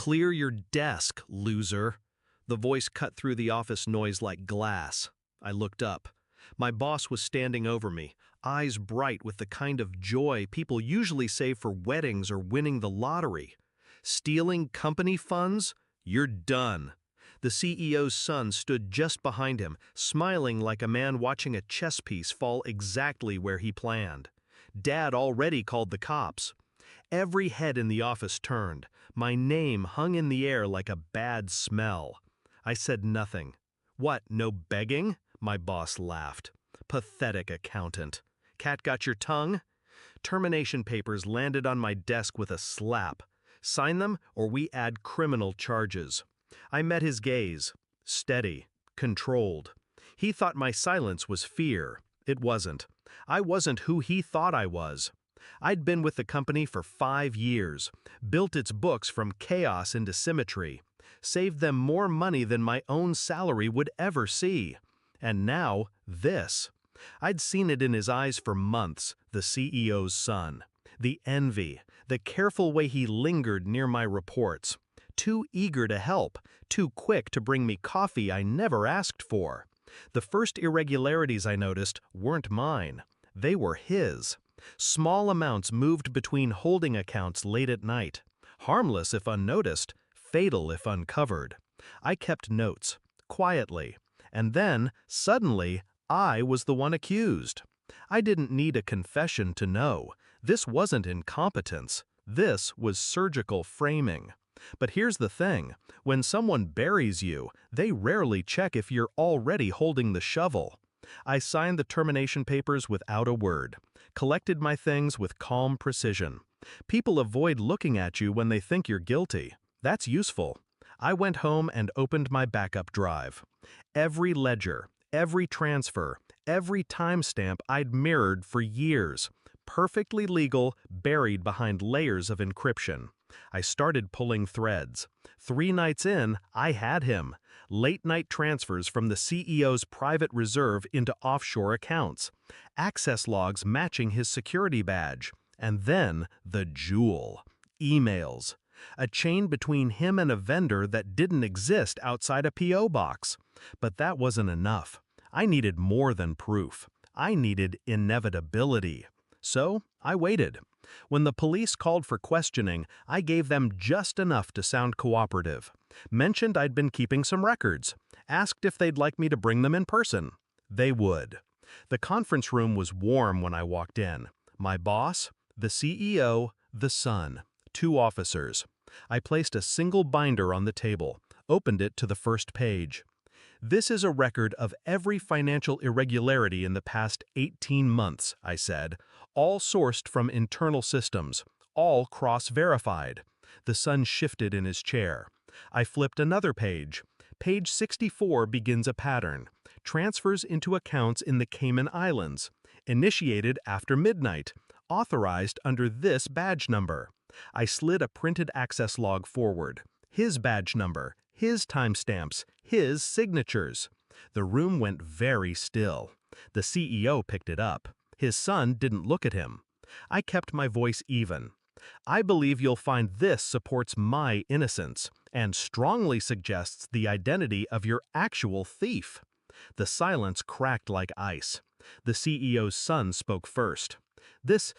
Clear your desk, loser. The voice cut through the office noise like glass. I looked up. My boss was standing over me, eyes bright with the kind of joy people usually save for weddings or winning the lottery. Stealing company funds? You're done. The CEO's son stood just behind him, smiling like a man watching a chess piece fall exactly where he planned. Dad already called the cops. Every head in the office turned. My name hung in the air like a bad smell. I said nothing. What, no begging? My boss laughed. Pathetic accountant. Cat got your tongue? Termination papers landed on my desk with a slap. Sign them or we add criminal charges. I met his gaze. Steady. Controlled. He thought my silence was fear. It wasn't. I wasn't who he thought I was. I'd been with the company for 5 years, built its books from chaos into symmetry, saved them more money than my own salary would ever see. And now, this. I'd seen it in his eyes for months, the CEO's son. The envy, the careful way he lingered near my reports. Too eager to help, too quick to bring me coffee I never asked for. The first irregularities I noticed weren't mine. They were his. Small amounts moved between holding accounts late at night. Harmless if unnoticed, fatal if uncovered. I kept notes, quietly. And then, suddenly, I was the one accused. I didn't need a confession to know. This wasn't incompetence. This was surgical framing. But here's the thing. When someone buries you, they rarely check if you're already holding the shovel. I signed the termination papers without a word, collected my things with calm precision. People avoid looking at you when they think you're guilty. That's useful. I went home and opened my backup drive. Every ledger, every transfer, every timestamp I'd mirrored for years. Perfectly legal, buried behind layers of encryption. I started pulling threads. 3 nights in, I had him. Late-night transfers from the CEO's private reserve into offshore accounts. Access logs matching his security badge. And then, the jewel. Emails. A chain between him and a vendor that didn't exist outside a P.O. box. But that wasn't enough. I needed more than proof. I needed inevitability. So, I waited. When the police called for questioning, I gave them just enough to sound cooperative. Mentioned I'd been keeping some records. Asked if they'd like me to bring them in person. They would. The conference room was warm when I walked in. My boss, the CEO, the son, 2 officers. I placed a single binder on the table, opened it to the first page. This is a record of every financial irregularity in the past 18 months, I said, all sourced from internal systems, all cross-verified. The son shifted in his chair. I flipped another page. Page 64 begins a pattern. Transfers into accounts in the Cayman Islands. Initiated after midnight. Authorized under this badge number. I slid a printed access log forward. His badge number, his timestamps, his signatures. The room went very still. The CEO picked it up. His son didn't look at him. I kept my voice even. I believe you'll find this supports my innocence and strongly suggests the identity of your actual thief. The silence cracked like ice. The CEO's son spoke first. This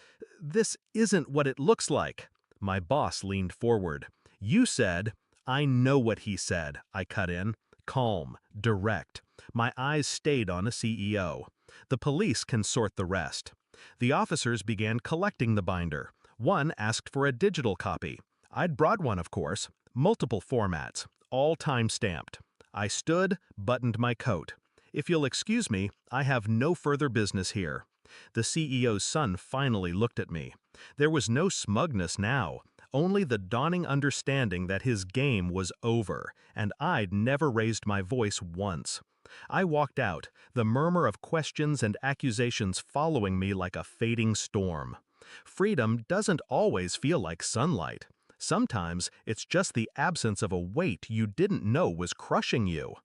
isn't what it looks like. My boss leaned forward. You said, I know what he said, I cut in. Calm, direct. My eyes stayed on a CEO. The police can sort the rest. The officers began collecting the binder. One asked for a digital copy. I'd brought one, of course. Multiple formats, all time-stamped. I stood, buttoned my coat. If you'll excuse me, I have no further business here. The CEO's son finally looked at me. There was no smugness now, only the dawning understanding that his game was over, and I'd never raised my voice once. I walked out, the murmur of questions and accusations following me like a fading storm. Freedom doesn't always feel like sunlight. Sometimes it's just the absence of a weight you didn't know was crushing you.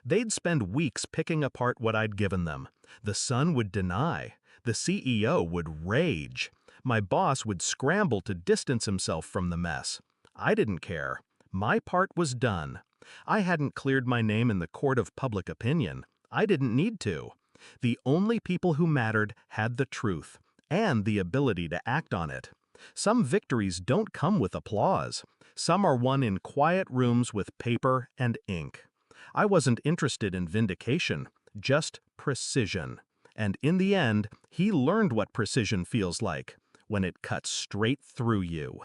They'd spend weeks picking apart what I'd given them. The son would deny. The CEO would rage. My boss would scramble to distance himself from the mess. I didn't care. My part was done. I hadn't cleared my name in the court of public opinion. I didn't need to. The only people who mattered had the truth and the ability to act on it. Some victories don't come with applause. Some are won in quiet rooms with paper and ink. I wasn't interested in vindication, just precision. And in the end, he learned what precision feels like, when it cuts straight through you.